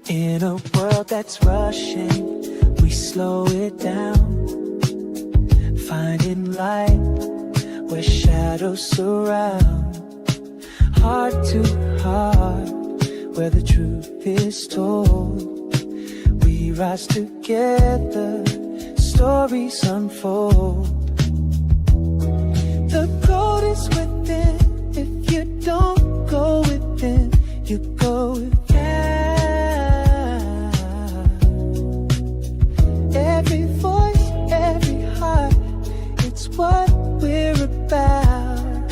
In a world that's rushing, we slow it down, finding light where shadows surround. Heart to heart, where the truth is told. We rise together, stories unfold. The gold is within. If you don't go within, you go without. Every voice, every heart, it's what we're about.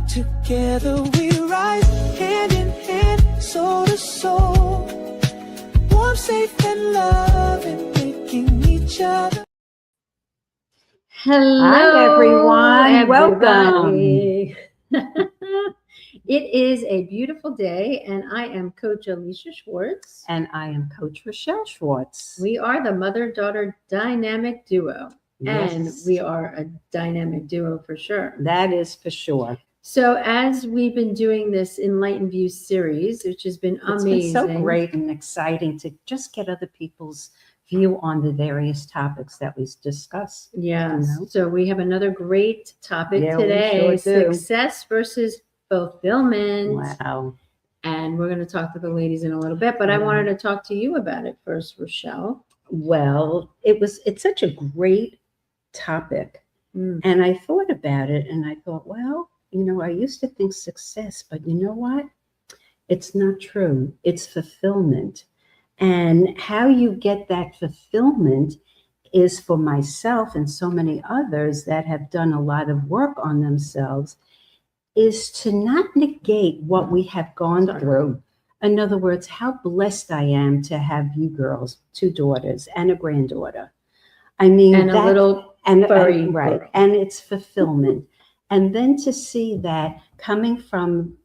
Together we rise, hand in hand, soul to soul. Warm, safe and loving, making each other. Hello, hi everyone. everybody. Welcome. It is a beautiful day, and I am Coach Alicia Schwartz. And I am Coach Rochelle Schwartz. We are the mother-daughter dynamic duo, and Yes. we are a dynamic duo for sure. That is for sure. So as we've been doing this Enlightened View series, which has been It's amazing. been so great and exciting to just get other people's view on the various topics that we discuss. Yes. You know? So we have another great topic Yeah, we today, sure do. success versus fulfillment. Wow. And we're going to talk to the ladies in a little bit, but I wanted to talk to you about it first, Rochelle. Well, it's such a great topic. And I thought about it and I thought, well, I used to think success, but you know what? It's not true. It's fulfillment. And how you get that fulfillment is for myself and so many others that have done a lot of work on themselves, is to not negate what we have gone through. In other words, how blessed I am to have you girls, 2 daughters and a granddaughter. I mean, And a little furry right. girl. And it's fulfillment. And then to see that coming from,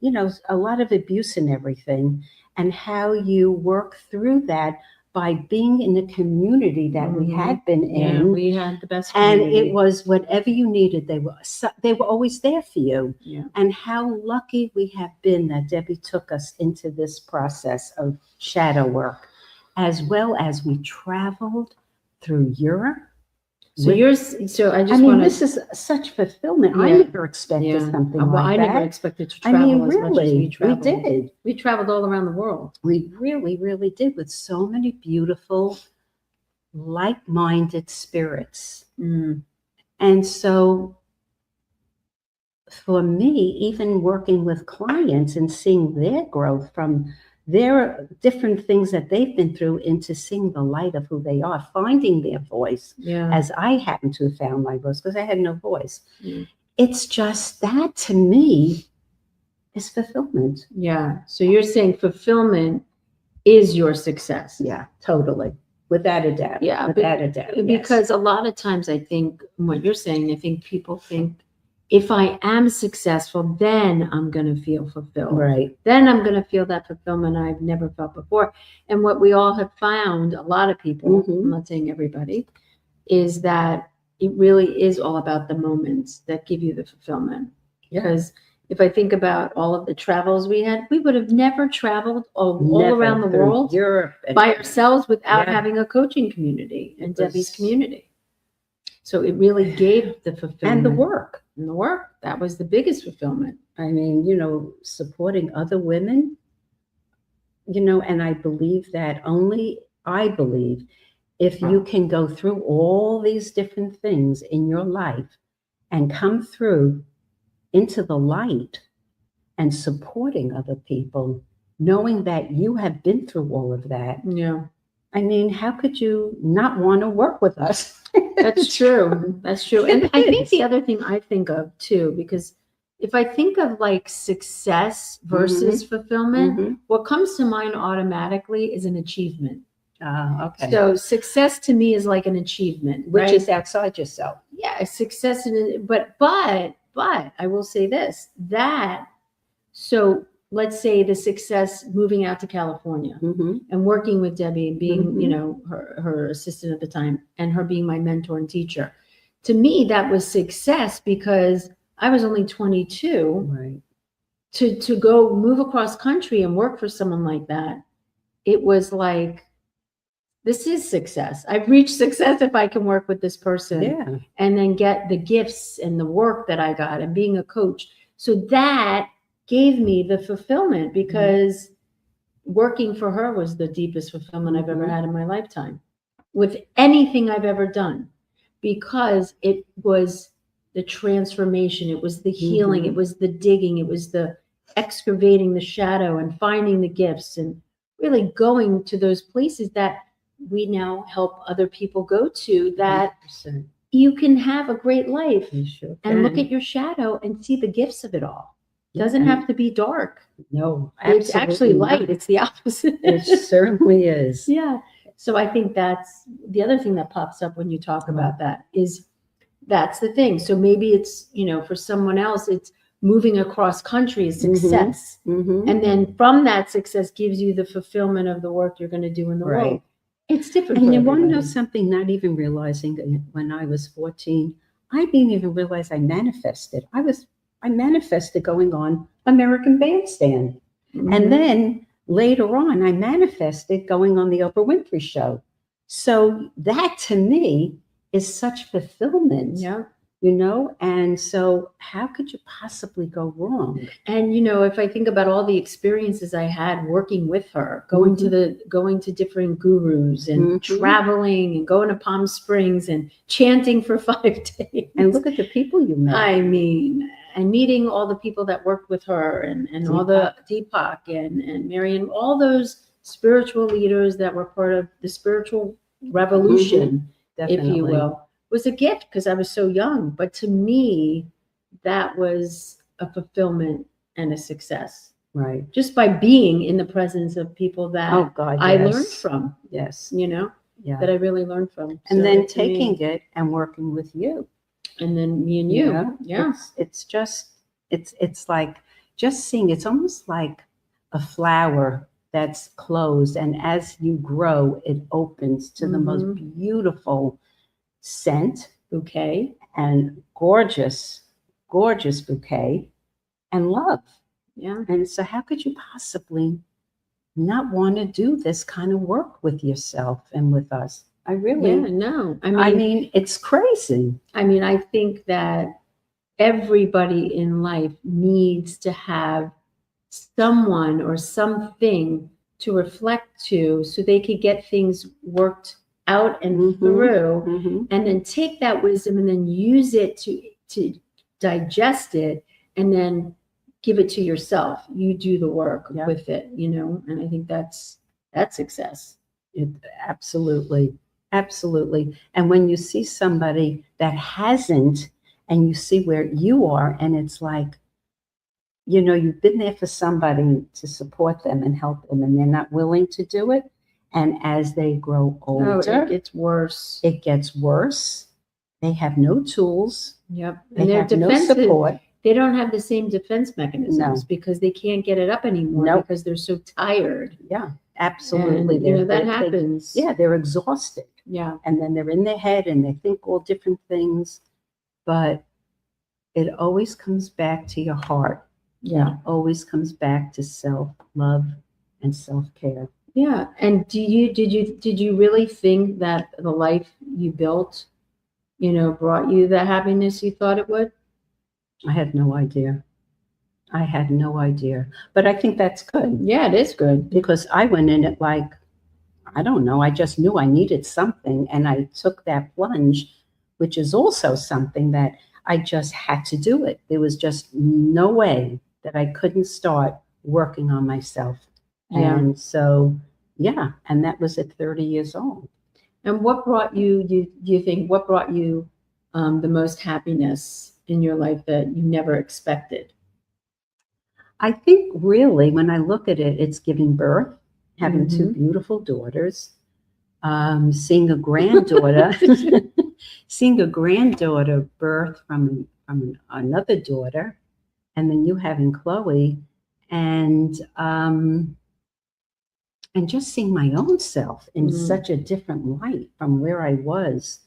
a lot of abuse and everything, and how you work through that by being in the community that we had been in. Yeah, we had the best And community. it was whatever you needed, they were always there for you. Yeah. And how lucky we have been that Debbie took us into this process of shadow work, as well as we traveled through Europe. So I just I mean, want to. this is such fulfillment. I Yeah. never expected something Well, like I that. never expected to I travel mean, as much as we really, we traveled. did. We traveled all around the world. We really, really did, with so many beautiful, like-minded spirits. And so for me, even working with clients and seeing their growth from their different things that they've been through into seeing the light of who they are, finding their voice, Yeah. as I happen to have found my voice because I had no voice. Yeah. It's just that, to me, is fulfillment. Yeah. So you're saying fulfillment is your success. Yeah, totally. Without a doubt. Yeah, Without a doubt. Yes. Because a lot of times I think what you're saying, I think people think if I am successful, then I'm going to feel fulfilled. Right. Then I'm going to feel that fulfillment I've never felt before. And what we all have found, a lot of people, I'm not saying everybody, is that it really is all about the moments that give you the fulfillment. Yeah. Because if I think about all of the travels we had, we would have never traveled all around the world Europe by ourselves without Yeah. having a coaching community and It was- Debbie's community. So it really gave the fulfillment. And the work. And the work. That was the biggest fulfillment. I mean, supporting other women, and I believe if you can go through all these different things in your life and come through into the light and supporting other people, knowing that you have been through all of that. Yeah. I mean, how could you not want to work with us? That's true. That's true. And I think the other thing I think of too, because if I think of like success versus fulfillment, what comes to mind automatically is an achievement. Okay. So success to me is like an achievement, Which right? is outside yourself. Yeah, success but I will say this, so let's say the success moving out to California and working with Debbie and being, her assistant at the time, and her being my mentor and teacher. To me, that was success because I was only 22. Right. To go move across country and work for someone like that it was like, this is success. I've reached success if I can work with this person Yeah. and then get the gifts and the work that I got and being a coach. So that gave me the fulfillment because working for her was the deepest fulfillment I've ever had in my lifetime with anything I've ever done, because it was the transformation, it was the healing, it was the digging, it was the excavating the shadow and finding the gifts and really going to those places that we now help other people go to, that 100%. you can have a great life You sure and look can. at your shadow and see the gifts of it all. It Yeah, doesn't and- have to be dark. No, It's actually absolutely light. not. It's the opposite. It certainly is. Yeah. So I think that's the other thing that pops up when you talk about that is that's the thing. So maybe it's, for someone else, it's moving across country is success. Mhm. And then from that success gives you the fulfillment of the work you're going to do in the world. Right. It's different. And for you want to know everybody. something, not even realizing that when I was 14, I didn't even realize I manifested. I manifested going on American Bandstand. Mhm. And then later on, I manifested going on the Oprah Winfrey Show. So that to me is such fulfillment, Yeah. And so how could you possibly go wrong? And if I think about all the experiences I had working with her, going to different gurus and traveling and going to Palm Springs and chanting for 5 days. And look at the people you met. I mean, and meeting all the people that worked with her and all the Deepak and Marian, all those spiritual leaders that were part of the spiritual revolution, if you will, was a gift because I was so young. But to me, that was a fulfillment and a success. Right. Just by being in the presence of people that Oh God, I yes. learned from, Yes. that Yeah. I really learned from. And So then to me- taking it and working with you. and then me and you. Yeah. It's like just seeing, it's almost like a flower that's closed, and as you grow it opens to the most beautiful scent Bouquet. and gorgeous bouquet and love. Yeah. And so how could you possibly not want to do this kind of work with yourself and with us? I really, Yeah. No. I mean, it's crazy. I think that everybody in life needs to have someone or something to reflect to so they could get things worked out and through, Mhm. and then take that wisdom and then use it to digest it and then give it to yourself. You do the work with it, and I think that's success. Absolutely. Absolutely. And when you see somebody that hasn't, and you see where you are, and it's like, you've been there for somebody to support them and help them, and they're not willing to do it. And as they grow older, it gets worse. It gets worse. They have no tools. Yep. They And they're have no defensive. support. They don't have the same defense mechanisms because they can't get it up anymore Nope. because they're so tired. Yeah, absolutely. And, that happens. They're exhausted. Yeah. And then they're in their head and they think all different things. But it always comes back to your heart. Yeah. It always comes back to self-love and self-care. Yeah. And did you really think that the life you built, brought you the happiness you thought it would? I had no idea. But I think that's good. Yeah, it is good. Because I went in it like, I don't know, I just knew I needed something. And I took that plunge, which is also something that I just had to do it. There was just no way that I couldn't start working on myself. Yeah. And so, and that was at 30 years old. And what brought you the most happiness in your life that you never expected? I think really, when I look at it, it's giving birth, having two beautiful daughters, seeing a granddaughter, birth from another daughter, and then you having Chloe, and just seeing my own self in such a different light from where I was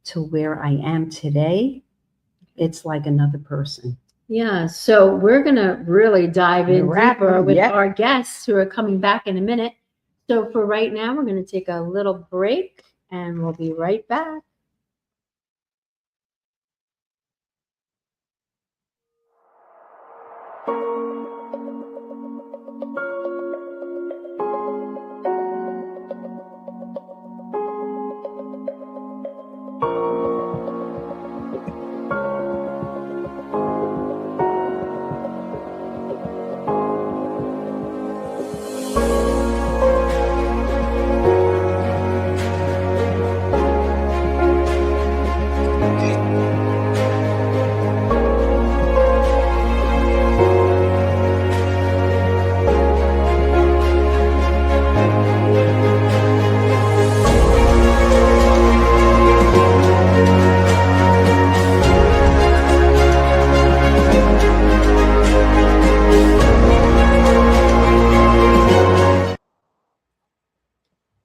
to where I am today. It's like another person. Yeah, so we're going to really dive in deeper with Yep. our guests who are coming back in a minute. So for right now, we're going to take a little break and we'll be right back.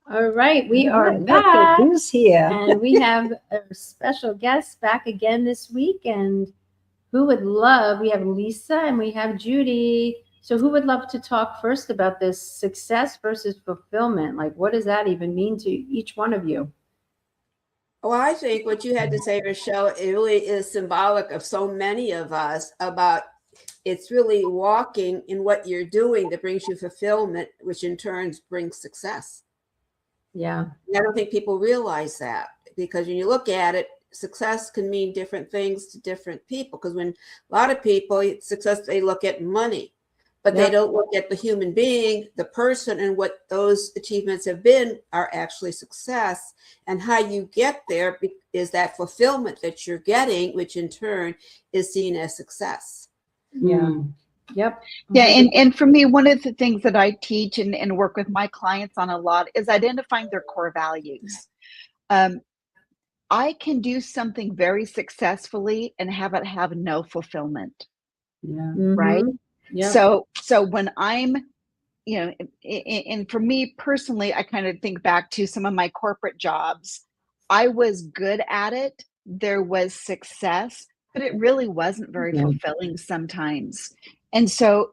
All right, we are Look at back. who's here. And we have a special guest back again this week. And who would love, we have Lisa and we have Judy. So who would love to talk first about this success versus fulfillment? Like, what does that even mean to each one of you? Well, I think what you had to say, Rochelle, it really is symbolic of so many of us about it's really walking in what you're doing that brings you fulfillment, which in turn brings success. Yeah. And I don't think people realize that, because when you look at it, success can mean different things to different people. Because when a lot of people, success, they look at money, but Yeah. they don't look at the human being, the person, and what those achievements have been are actually success. And how you get there is that fulfillment that you're getting, which in turn is seen as success. Yeah. Yep. Yeah, and for me, one of the things that I teach and work with my clients on a lot is identifying their core values. I can do something very successfully and have it have no fulfillment, Yeah. right? Yeah. So when I'm, you know, and for me personally, I kind of think back to some of my corporate jobs. I was good at it. There was success, but it really wasn't very fulfilling sometimes. And so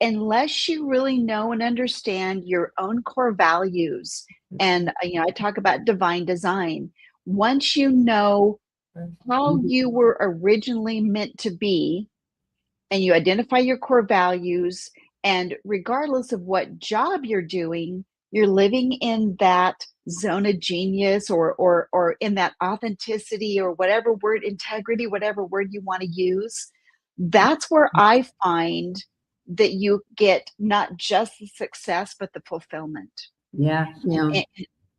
unless you really know and understand your own core values, and I talk about divine design, once you know how you were originally meant to be, and you identify your core values, and regardless of what job you're doing, you're living in that zone of genius or in that authenticity, or whatever word, integrity, whatever word you want to use. That's where I find that you get not just the success, but the fulfillment. Yeah. Yeah. And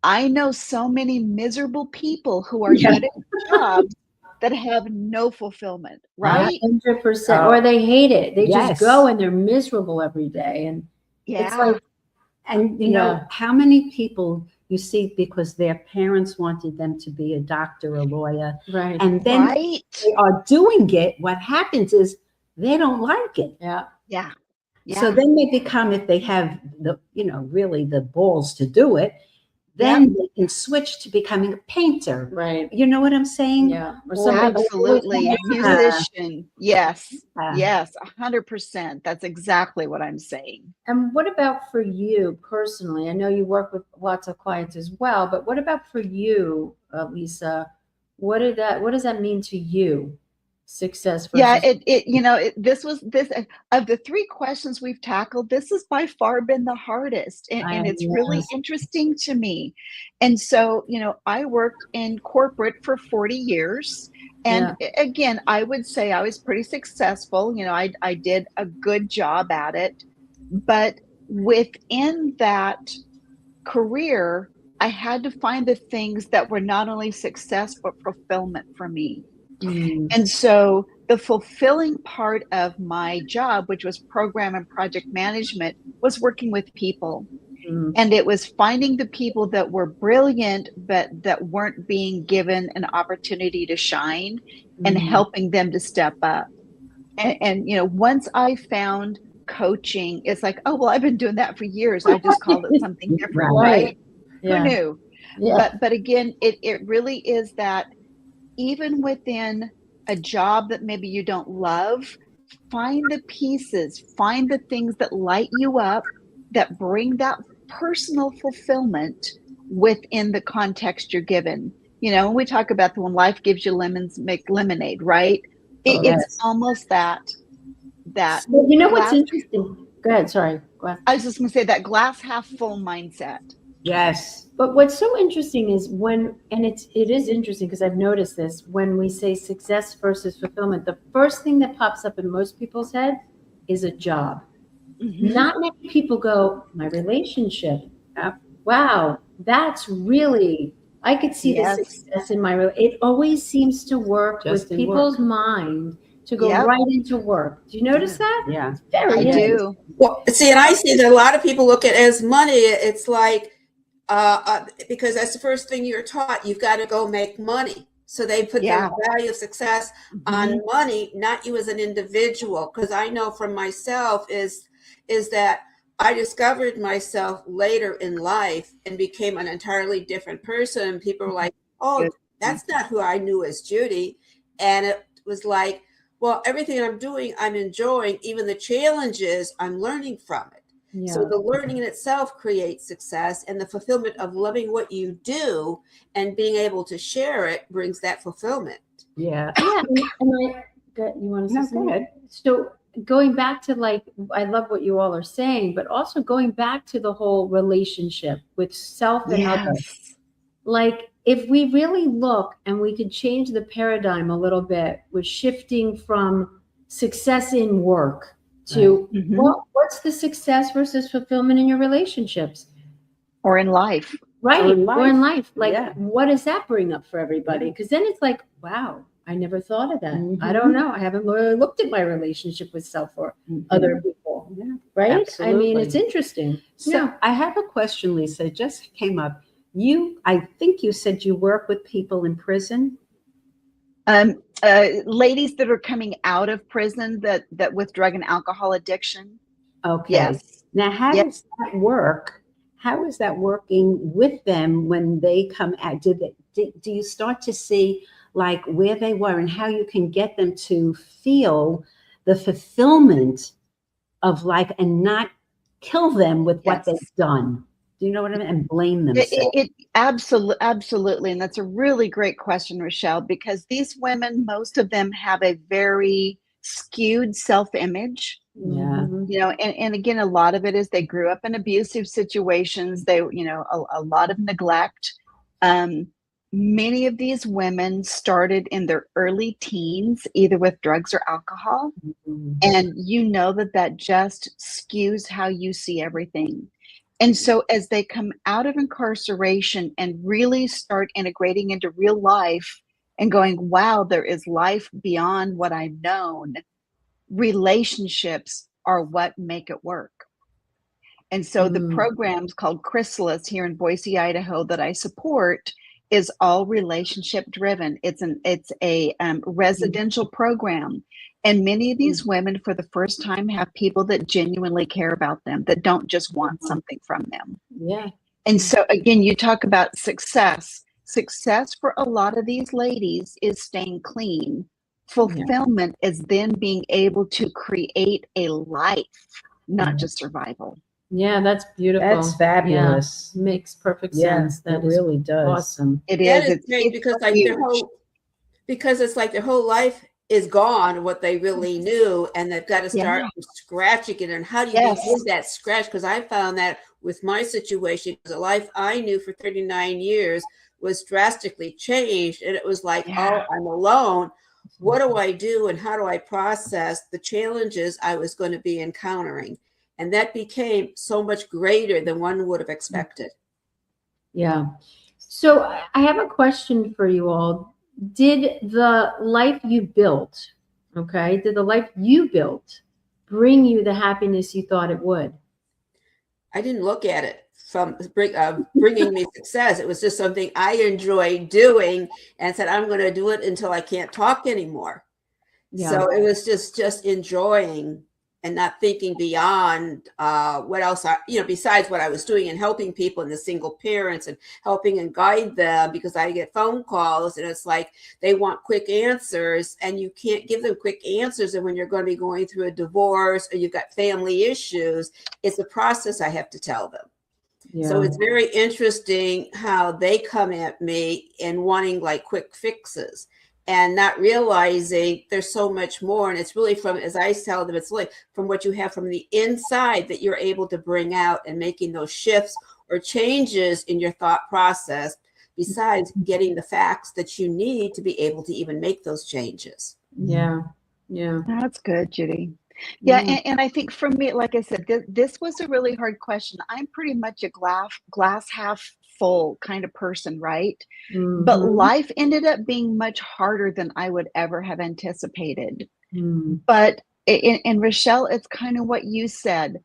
I know so many miserable people who are good at jobs that have no fulfillment, right? 100%. Or they hate it. They Yes. just go and they're miserable every day. And Yeah. It's like, and you know, how many people you see because their parents wanted them to be a doctor, a lawyer, right. and then Right. they are doing it. What happens is they don't like it. Yeah. Yeah. Yeah. So then they become, if they have the, really the balls to do it, then they can switch to becoming a painter. Right. You know what I'm saying? Yeah. Or Well, something. Absolutely. Yeah. Musician. Yes. Yeah. Yes. 100%. That's exactly what I'm saying. And what about for you personally? I know you work with lots of clients as well, but what about for you, Lisa? What does that mean to you? Success versus Yeah, this of the three questions we've tackled, this has by far been the hardest, and it's really interesting to me. And so, I worked in corporate for 40 years, and again, I would say I was pretty successful. I did a good job at it, but within that career, I had to find the things that were not only success but fulfillment for me. And so the fulfilling part of my job, which was program and project management, was working with people. And it was finding the people that were brilliant, but that weren't being given an opportunity to shine, and helping them to step up. And once I found coaching, it's like, oh, well, I've been doing that for years. I just called it something different, right? Yeah. Who knew? Yeah. But again, it really is that even within a job that maybe you don't love, find the pieces, find the things that light you up, that bring that personal fulfillment within the context you're given. You know, when we talk about the when life gives you lemons, make lemonade, right? It's Yes. almost that But you know what's glass. interesting? Go ahead. Sorry. Go ahead. I was just going to say that glass half full mindset. Yes. But what's so interesting is and it is interesting because I've noticed this, when we say success versus fulfillment, the first thing that pops up in most people's head is a job. Mhm. Not many people go, my relationship. Wow, that's really, I could see Yes. the success in it always seems to work Just with in people's mind to go Yep. right into work. Do you notice that? Yeah. It's very I interesting. do. Well, see, and I see that a lot of people look at it as money. It's like, because that's the first thing you're taught. You've got to go make money. So they put Yeah. the value of success on money, not you as an individual. Because I know from myself is that I discovered myself later in life and became an entirely different person. And people were like, oh, that's not who I knew as Judy. And it was like, well, everything I'm doing, I'm enjoying. Even the challenges, I'm learning from it. Yeah. So the learning in itself creates success, and the fulfillment of loving what you do and being able to share it brings that fulfillment. Yeah. Yeah, and you want to No, say something? go ahead. So going back to I love what you all are saying, but also going back to the whole relationship with self and others. Yes. Like if we really look and we could change the paradigm a little bit with shifting from success in work to Mhm. what's the success versus fulfillment in your relationships? Or in life. Right. Or in Or in life. Like, Yeah. what does that bring up for everybody? Because then it's like, wow, I never thought of that. Mhm. I don't know. I haven't really looked at my relationship with self or other people. Yeah. Right. I mean, Absolutely. it's interesting. So Yeah. I have a question, Lisa. It just came up. I think you said you work with people in prison. Ladies that are coming out of prison that with drug and alcohol addiction. Okay. Yes. Now, how Yes. does that work? How is that working with them when they come out? Do you start to see like where they were and how you can get them to feel the fulfillment of life and not kill them with what Yes. they've done? Do you know what I mean? And blame themselves. It absolutely. And that's a really great question, Rochelle, because these women, most of them have a very skewed self-image. Yeah. Mhm. You know, and again, a lot of it is they grew up in abusive situations. They, you know, a lot of neglect. Many of these women started in their early teens, either with drugs or alcohol. Mhm. And you know that just skews how you see everything. And so as they come out of incarceration and really start integrating into real life and going, wow, there is life beyond what I've known, relationships are what make it work. And so the programs called Chrysalis here in Boise, Idaho that I support is all relationship driven. It's a residential program. And many of these women for the first time have people that genuinely care about them, that don't just want something from them. Yeah. And so again, you talk about success. Success for a lot of these ladies is staying clean. Fulfillment is then being able to create a life, not just survival. Yeah, that's beautiful. That's fabulous. Yeah, makes perfect Yeah, sense. That it is really does. awesome. It That is. is great because like huge. because it's like their whole life is gone, what they really knew, and they've got to start Yeah. from scratch again. And how do you Yes. begin that scratch? Because I found that with my situation, the life I knew for 39 years was drastically changed. And it was like, Yeah. oh, I'm alone. What do I do and how do I process the challenges I was going to be encountering? And that became so much greater than one would have expected. Yeah. So I have a question for you all. Did the life you built, did the life you built bring you the happiness you thought it would? I didn't look at it from bringing me success. It was just something I enjoyed doing and said, I'm going to do it until I can't talk anymore. Yeah. So it was just enjoying and not thinking beyond what else besides what I was doing and helping people and the single parents and helping and guide them, because I get phone calls and it's like they want quick answers and you can't give them quick answers. And when you're going to be going through a divorce or you've got family issues, it's a process I have to tell them. So Yeah. it's very interesting how they come at me and wanting like quick fixes and not realizing there's so much more. And it's really from, as I tell them, it's really from what you have from the inside that you're able to bring out and making those shifts or changes in your thought process, besides getting the facts that you need to be able to even make those changes. Yeah. Yeah. That's good, Judy. Yeah, Yeah. and I think for me, like I said, this was a really hard question. I'm pretty much a glass half full kind of person, right? But Mhm. life ended up being much harder than I would ever have anticipated. Mm. But in Rochelle, it's kind of what you said.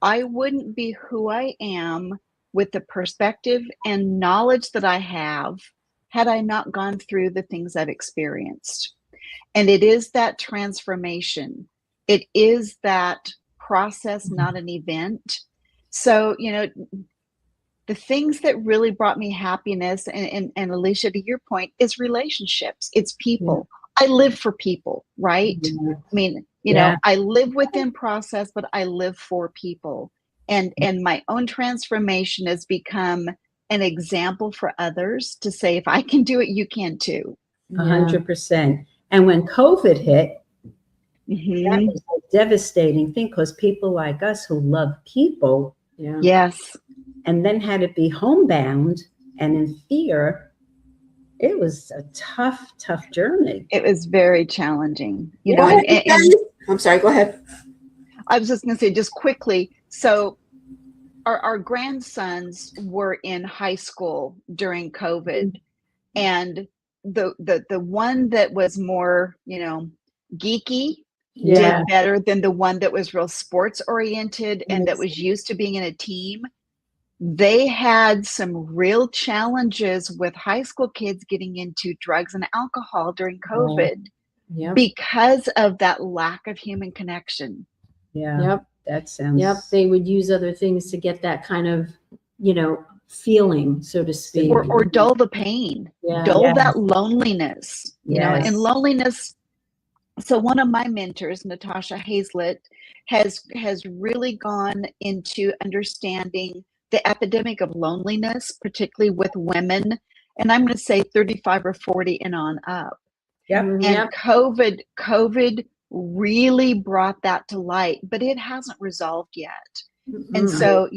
I wouldn't be who I am with the perspective and knowledge that I have had I not gone through the things I've experienced. And it is that transformation. It is that process, not an event. So, the things that really brought me happiness, and Alicia, to your point, is relationships. It's people. I live for people, right? Yeah. I mean, Yeah. I live within process, but I live for people. And my own transformation has become an example for others to say, if I can do it, you can too. 100%. And when COVID hit, that Mhm. was a devastating thing because people like us who love people Yeah. Yes. and then had to be homebound and in fear, it was a tough, tough journey. It was very challenging, Yeah. Well, and I'm sorry, go ahead. I was just going to say just quickly. So our grandsons were in high school during COVID, and the one that was more, geeky Yeah. did better than the one that was real sports oriented and that Yes. was used to being in a team. They had some real challenges with high school kids getting into drugs and alcohol during COVID Yep. because of that lack of human connection. Yeah. Yep. That sounds. Yep. They would use other things to get that kind of, feeling, so to speak. Or dull the pain, Yeah. dull Yes. that loneliness, Yes. and loneliness. So one of my mentors, Natasha Hazlett, has really gone into understanding the epidemic of loneliness, particularly with women, and I'm going to say 35 or 40 and on up. Yep. Mhm. And Yep. COVID really brought that to light, but it hasn't resolved yet. And Mhm. so,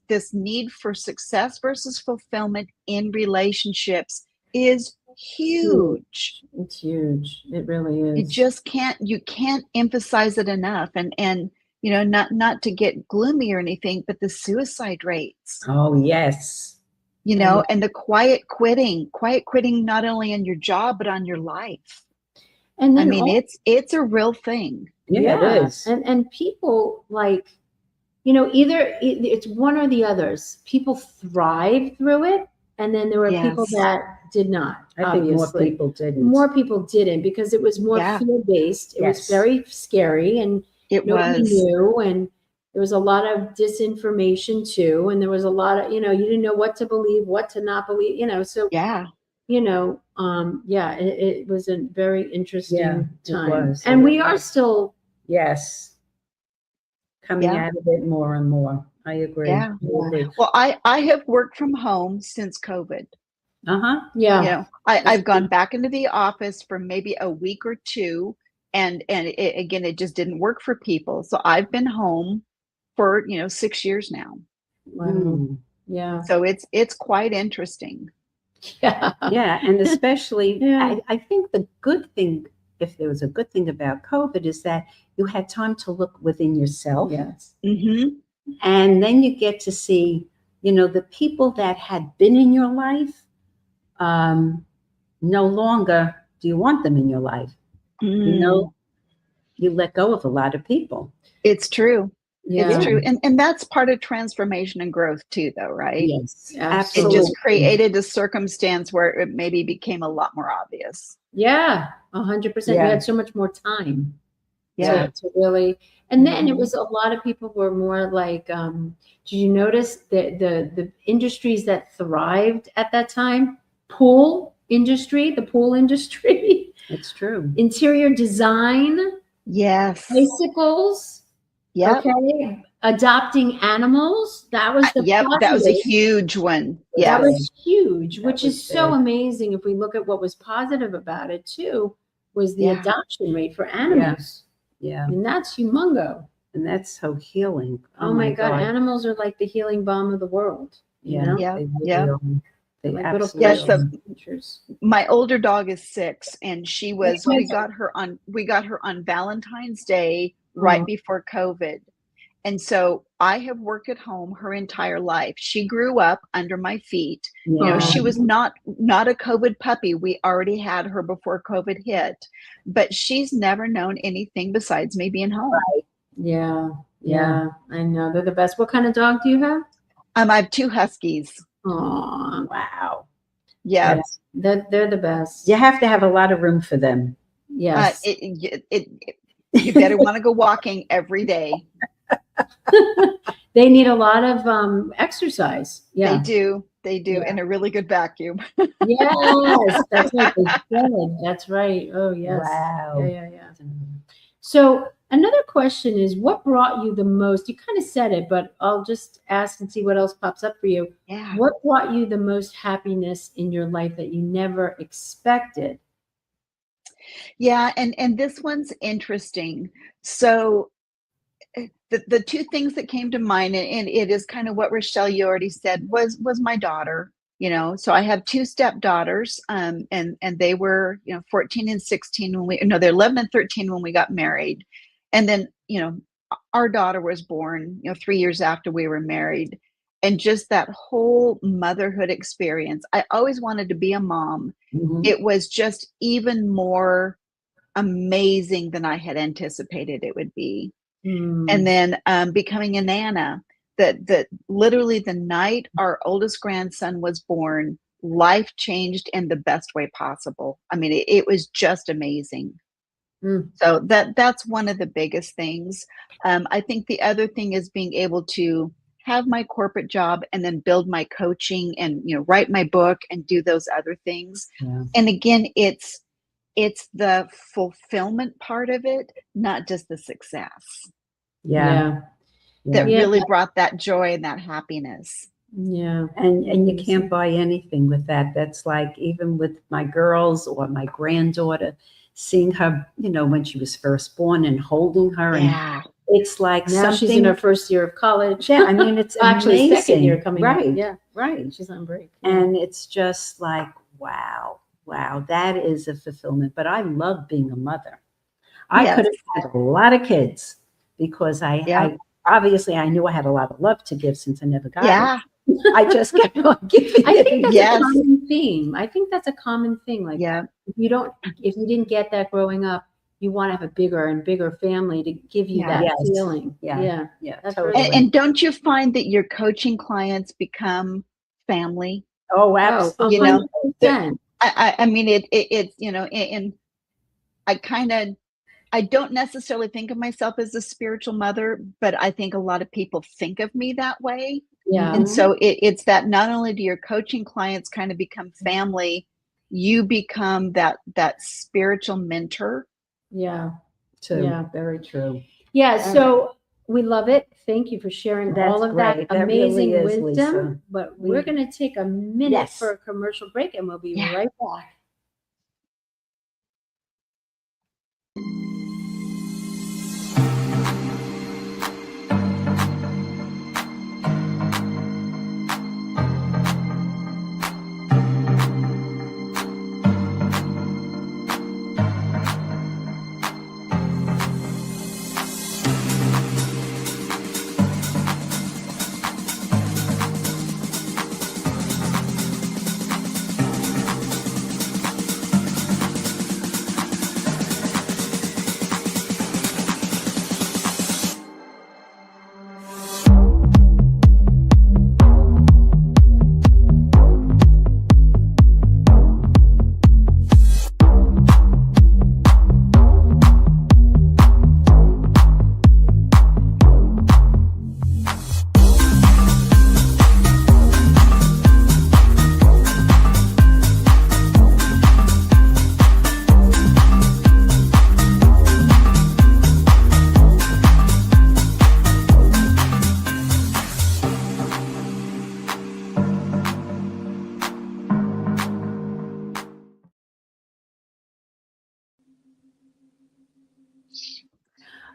this need for success versus fulfillment in relationships is huge. It's huge. It really You is. just can't emphasize it enough. And not to get gloomy or anything, but the suicide rates, Oh, yes. and the quiet quitting not only in your job but on your life. And I then mean, it's a real thing. Yeah, it is. And people either it's one or the others. People thrive through it, and then there were people Yes. that did not. I think more obviously. people didn't. More people didn't because it was more Yeah. fear-based. It was Yes. very scary, and It nobody was. knew, and there was a lot of disinformation too, and there was a lot of you didn't know what to believe, what to not believe, so Yeah. it was a very interesting Yeah, it time, was. and we are still Yes. Coming Yeah. out of it more and more. I agree. Yeah. I agree. Well, I have worked from home since COVID. Uh-huh. I've gone back into the office for maybe a week or two, and it just didn't work for people. So I've been home for 6 years now. wow. Mm. Yeah. So it's quite interesting. Yeah. Yeah, and especially, Yeah. I think the good thing, if there was a good thing about COVID, is that you had time to look within yourself. Yes. Mm-hmm. And then you get to see, the people that had been in your life, no longer do you want them in your life. You let go of a lot of people. It's true. Yeah. It's true. And that's part of transformation and growth too, though, right? Yes, It Absolutely. just created a circumstance where it maybe became a lot more obvious. Yeah, 100%. Yeah. We had so much more time. Yeah. To really, and then it was a lot of people were more like, did you notice the industries that thrived at that time? The pool industry, it's true. interior design, Yes. bicycles. Yep. Okay. adopting animals. That was the Yep, that was a positive. huge one. That Yes. was huge, That which was is so big. amazing. If we look at what was positive about it too, was the Yeah. adoption rate for animals. Yeah. I mean, that's humongo. And that's so healing. Oh my God, animals are like the healing balm of the world. You Yeah. know? Yeah, They really yeah. are. They Like little absolutely Yes, are. the- creatures. My older dog is 6, and she was. We Yes. got her on Valentine's Day right Oh. before COVID. And so I have worked at home her entire life. She grew up under my feet. You know, she Oh. was not a COVID puppy. We already had her before COVID hit, but she's never known anything besides me being home. Yeah, yeah, I know. They're the best. What kind of dog do you have? I have 2 huskies. Oh, Wow. Yeah. Yes. they're the best. You have to have a lot of room for them. Yes. You better want to go walking every day. They need a lot of exercise. Yeah. They do, Yeah. and a really good vacuum. Yes, that's what they said. That's right. Oh, yes. Wow. Yeah. So another question is, what brought you the most? You kind of said it, but I'll just ask and see what else pops up for you. Yeah. What brought you the most happiness in your life that you never expected? Yeah, and this one's interesting. So the 2 things that came to mind, and it is kind of what Rochelle, you already said, was my daughter. You know, so I have 2 stepdaughters, and they were, 14 and 16 they're 11 and 13 when we got married, and then our daughter was born 3 years after we were married, and just that whole motherhood experience. I always wanted to be a mom. Mhm. It was just even more amazing than I had anticipated it would be. Hmm. And then becoming a nana, that literally the night our oldest grandson was born, life changed in the best way possible. I mean, it was just amazing. Mm. So that's one of the biggest things. I think the other thing is being able to have my corporate job and then build my coaching and write my book and do those other things. Yeah. And again, it's the fulfillment part of it, not just the success, Yeah. that Yeah. really brought that joy and that happiness. Yeah. And you can't buy anything with that. That's like, even with my girls or my granddaughter, seeing her, when she was first born and holding her, Yeah. and it's like Now something. she's in her first year of college. Yeah, I mean, it's Actually, amazing. second year coming up. right? Yeah. Right. She's on break. And it's just like, wow, that is a fulfillment. But I love being a mother. I Yes. could have had a lot of kids because Yeah. I obviously I knew I had a lot of love to give since I never got Yeah. it. I just kept on giving. I think that's Yes. a common theme. I think that's a common thing. Like, Yeah. if you didn't get that growing up, you want to have a bigger and bigger family to give you Yeah. that Yes. feeling. Yeah. That's totally. right. And don't you find that your coaching clients become family? Oh, Oh, absolutely. 100%. I mean, it's, and I don't necessarily think of myself as a spiritual mother, but I think a lot of people think of me that way. Yeah. And so it's that not only do your coaching clients kind of become family, you become that spiritual mentor. Yeah. Too. Yeah. Very true. Yeah. So we love it. Thank you for sharing That's all of great. that That amazing really is, wisdom. Lisa. But we're going to take a minute Yes. for a commercial break, and we'll be Yeah. right back.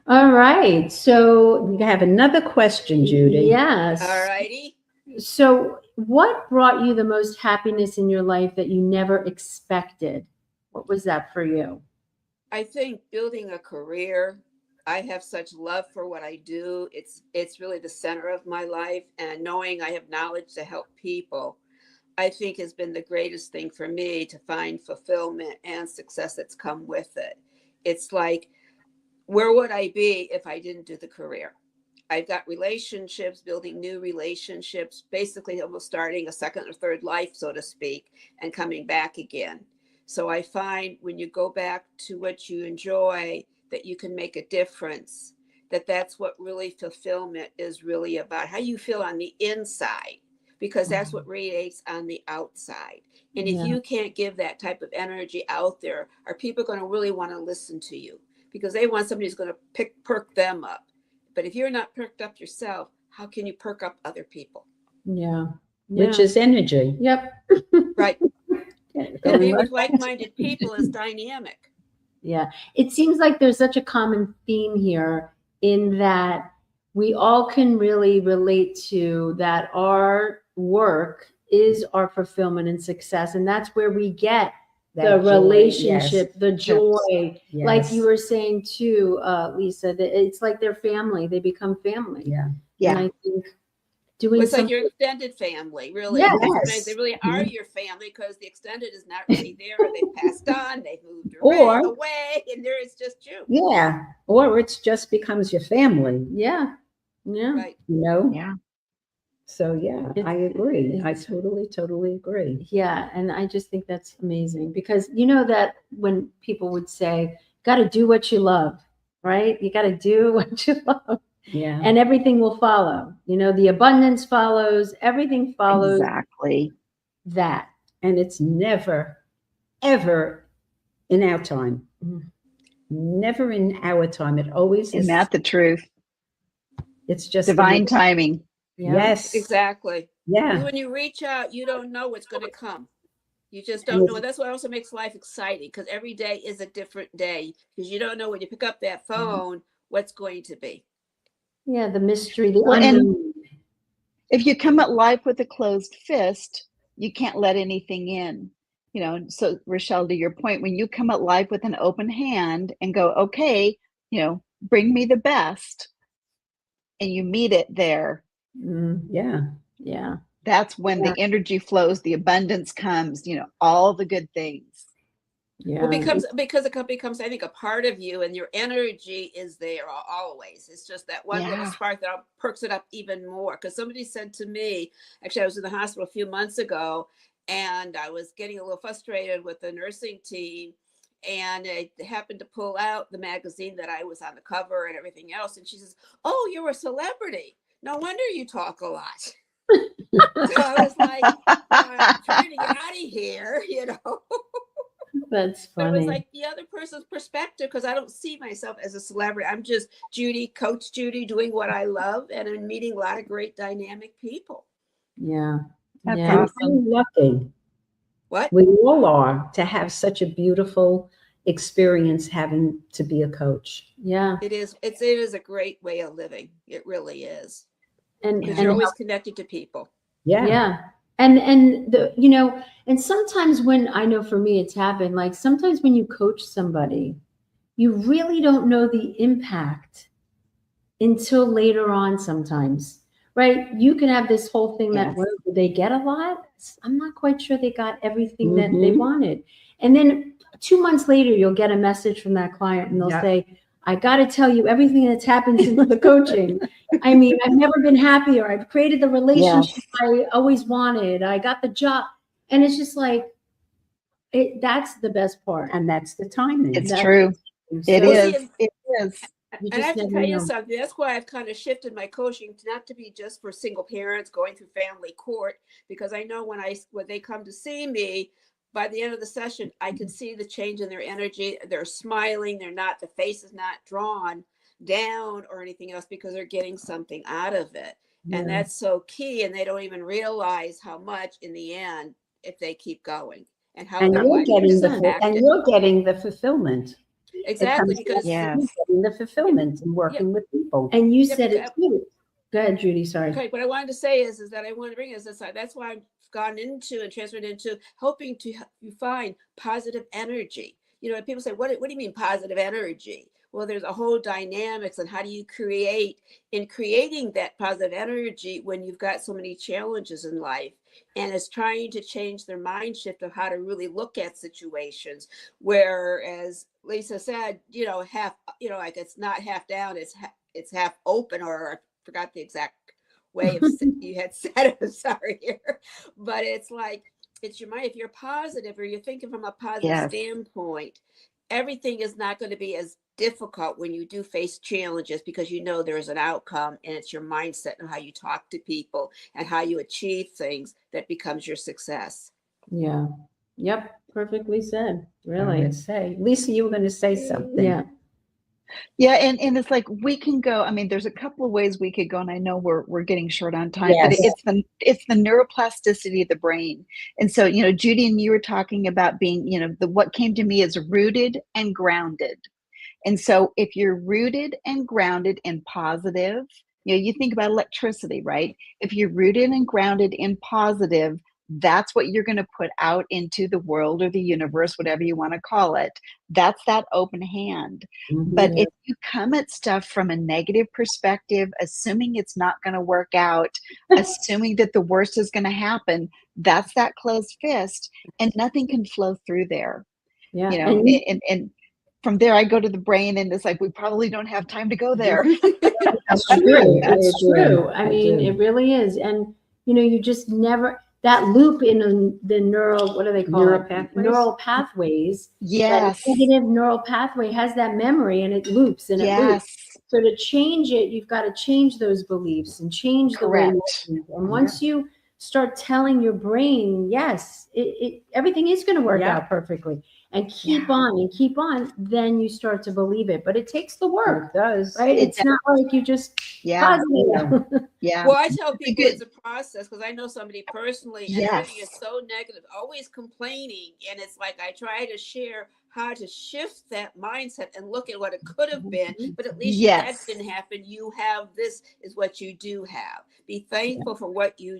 All right. So, We have another question, Judy. yes. All righty. So, what brought you the most happiness in your life that you never expected? What was that for you? I think building a career, I have such love for what I do. It's really the center of my life, and knowing I have knowledge to help people, I think has been the greatest thing for me to find fulfillment and success that's come with it. It's like, where would I be if I didn't do the career? I've got relationships, building new relationships, basically almost starting a second or third life, so to speak, and coming back again. So I find when you go back to what you enjoy, that you can make a difference, that's what really fulfillment is really about, how you feel on the inside, because that's what radiates on the outside. And if Yeah. you can't give that type of energy out there, are people going to really want to listen to you? Because they want somebody who's going to perk them up. But if you're not perked up yourself, how can you perk up other people? Yeah. Which Yeah. is energy. Yep. Right. Going And being right with like-minded people is dynamic. Yeah. It seems like there's such a common theme here in that we all can really relate to that our work is our fulfillment and success. And that's where we get that the joy, relationship, the joy. yes, Like you yes. were saying too, Lisa, that it's like their family. They become family. Yeah. And Yeah. I think doing It's like something. your extended family, really. Yes. Sometimes they really are your family because the extended is not really there. They've passed on, they've moved Or- away, and there it's just you. Yeah. Or it just becomes your family, Yeah. Yeah. Right. you know? Yeah. So yeah, It's- I agree. I it's- totally agree. Yeah, and I just think that's amazing because you know that when people would say, got to do what you love, right? You got to do what you love, Yeah. and everything will follow. You know, the abundance follows, everything follows Exactly. that. And it's never, ever in our time. Mhm. Never in our time. It always is. Isn't that the truth? It's just the Divine way- timing. Yeah. Yes. Exactly. Yeah. When you reach out, you don't know what's going to come. You just And don't it's- know. That's what also makes life exciting, because every day is a different day, because you don't know when you pick up that phone what's going to be. Yeah, the mystery, the Well, and- unknown. If you come at life with a closed fist, you can't let anything in. You know, so Rochelle, to your point, when you come at life with an open hand and go, okay, you know, bring me the best, and you meet it there, Yeah. Yeah. that's when Yeah. the energy flows, the abundance comes, you know, all the good things. Yeah. Well, because it becomes, I think, a part of you, and your energy is there always. It's just that one little Yeah. spark that perks it up even more. Because somebody said to me, actually, I was in the hospital a few months ago, and I was getting a little frustrated with the nursing team, and I happened to pull out the magazine that I was on the cover and everything else, and she says, "Oh, you're a celebrity. No wonder you talk a lot." So I was like, I'm trying to get out of here, you know. That's But it was funny. like the other person's perspective, because I don't see myself as a celebrity. I'm just Judy, Coach Judy, doing what I love, and I'm meeting a lot of great dynamic people. Yeah. That's Yeah. awesome. I'm lucky. What? We all are to have such a beautiful experience having to be a coach. Yeah. It is a great way of living. It really is. And, Because and you're always connected to people. Yeah. yeah. And the, you know, and sometimes when I know for me it's happened, like sometimes when you coach somebody, you really don't know the impact until later on sometimes, right? You can have this whole thing that, Yes. well, did they get a lot? I'm not quite sure they got everything that they Mhm. wanted. And then 2 months later, you'll get a message from that client and they'll Yeah. say, I got to tell you everything that's happened since the coaching. I mean, I've never been happier. I've created the relationship I always wanted. I got the job. And it's just like, that's the best part. And that's the timing. It's That's- true. It Well, is. see, It is. You And I just have to never tell you know. something. That's why I've kind of shifted my coaching to not to be just for single parents going through family court, because I know when they come to see me, by the end of the session, I can see the change in their energy. They're smiling. The face is not drawn down or anything else, because they're getting something out of it. And that's so key. And they don't even realize how much in the end, if they keep going, and how And their you're life getting is the impacted. fulfillment. Exactly, It comes because down to Yes. getting the fulfillment and working with people. And you Yeah, said it because- too. Go ahead, Judy. Sorry. okay, what I wanted to say is that I want to bring this aside. That's why I've gone into and transferred into helping to you find positive energy. You know, people say, what do you mean positive energy? Well, there's a whole dynamics and how do you create in creating that positive energy when you've got so many challenges in life, and it's trying to change their mind shift of how to really look at situations. Whereas Lisa said, you know, half, you know, like it's not half down, it's half open, or I forgot the exact way of you had said it. I'm sorry here, but it's like it's your mind. If you're positive or you're thinking from a positive Yes. standpoint, everything is not going to be as difficult when you do face challenges, because you know there is an outcome, and it's your mindset and how you talk to people and how you achieve things that becomes your success. Yeah. Yep. Perfectly said. I Really. would say, Lisa, you were going to say something. Yeah. Yeah, and it's like we can go. I mean, there's a couple of ways we could go, and I know we're getting short on time, but Yes. it's the neuroplasticity of the brain. And so, you know, Judy and you were talking about being, you know, what came to me is rooted and grounded. And so if you're rooted and grounded in positive, you know, you think about electricity, right? If you're rooted and grounded in positive, that's what you're going to put out into the world or the universe, whatever you want to call it. That's that open hand. But Yeah. if you come at stuff from a negative perspective, assuming it's not going to work out, assuming that the worst is going to happen, that's that closed fist, and nothing can flow through there. Yeah. You know, And and from there I go to the brain, and it's like we probably don't have time to go there. That's true. true. It's true. I mean, do. it really is. And, you know, you just never, that loop in the neural, what do they call Neural it? pathways? Neural pathways. Yes. That negative neural pathway has that memory, and it loops and it loops. Yes. So to change it, you've got to change those beliefs and change the way you Correct. think. And once you start telling your brain, yes, everything is going to work Yeah. out perfectly, and keep Yeah. on and keep on, then you start to believe it. But it takes the work, It does. right? It It's not like you just Yeah. positive. Yeah. Well, I tell people good. it's a process, because I know somebody personally, and Yes. everything is so negative, always complaining. And it's like I try to share how to shift that mindset and look at what it could have been, but at least Yes. that didn't happen. You have this is what you do have. Be thankful for what you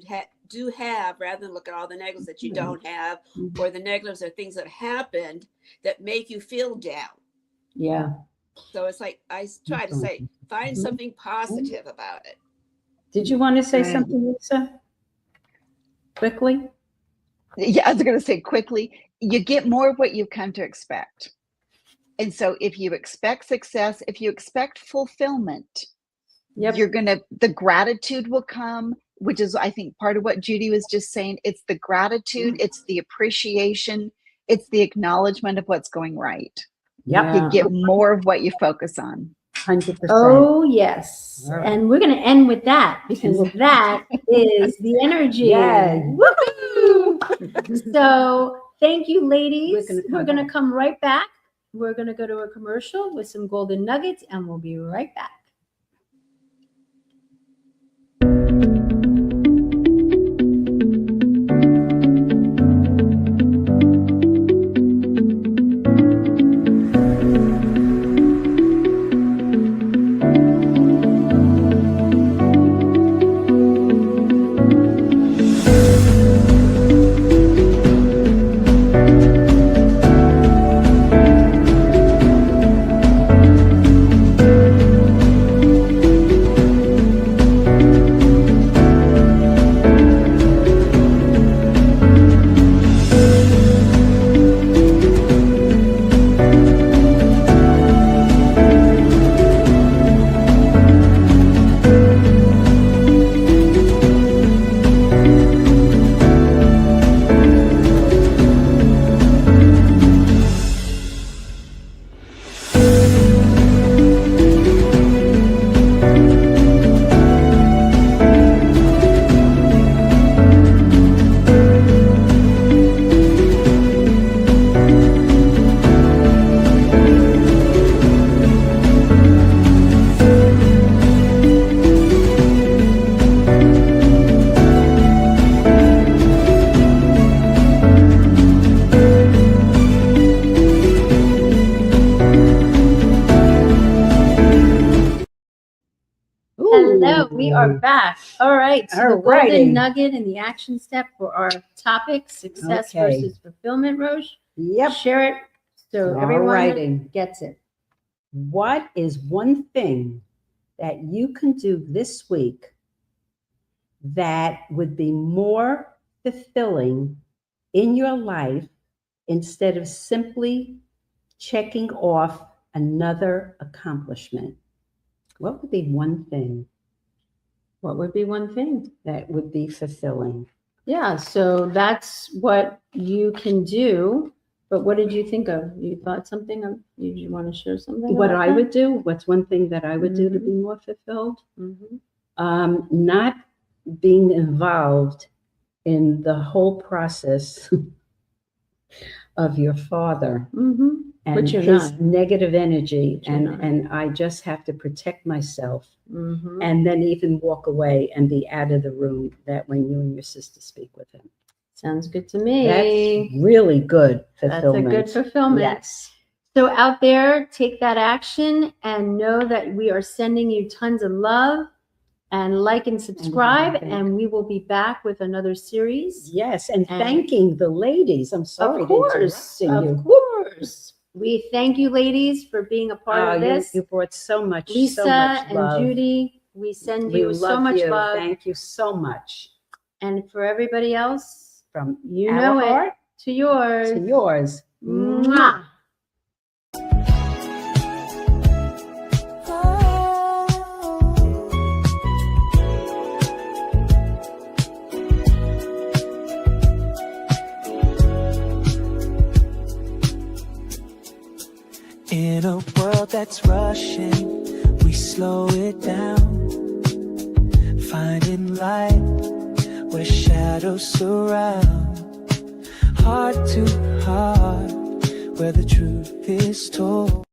do have, rather than look at all the negatives that you don't have, or the negatives are things that happened that make you feel down. Yeah. So it's like I try to say, find something positive about it. Did you want to say Right. something, Lisa? Quickly? Yeah, I was going to say quickly, you get more of what you've come to expect. And so if you expect success, if you expect fulfillment, Yep. the gratitude will come, which is, I think, part of what Judy was just saying. It's the gratitude, it's the appreciation, it's the acknowledgement of what's going right. Yep. You get more of what you focus on. 100%. Oh, yes. All right. And we're going to end with that, because that is the energy. Yay. Woohoo! So thank you, ladies. We're We're gonna going to come right back. We're going to go to a commercial with some golden nuggets, and we'll be right back. we are back. All right. So the All righty. golden nugget and the action step for our topic, success Okay. versus fulfillment, Roche. Yep. Share it so All everyone righty. gets it. What is one thing that you can do this week that would be more fulfilling in your life instead of simply checking off another accomplishment? What would be one thing What would be one thing? that would be fulfilling? Yeah, so that's what you can do. But what did you think of? You thought something of, you want to share something? What about I that? would do, what's one thing that I would do to be more fulfilled? Mhm. Not being involved in the whole process of your father Mhm. and Which you're his not. negative energy, Which you're not. and I just have to protect myself Mhm. and then even walk away and be out of the room that when you and your sister speak with him. Sounds good to me. That's really good That's a fulfillment. good fulfillment. Yes. So out there, take that action and know that we are sending you tons of love, and like and subscribe, thank- and we will be back with another series. Yes, and And- thanking the ladies. I'm sorry Of to course, interrupt you. of course. We thank you, ladies, for being a part Oh, of this. You brought so much, Lisa so much and love. Judy, we send We you so love much you. love. Thank you so much. And for everybody else, From you our know heart it, to yours. to yours. Mwah. In a world that's rushing, we slow it down, finding light where shadows surround. Heart to heart, where the truth is told.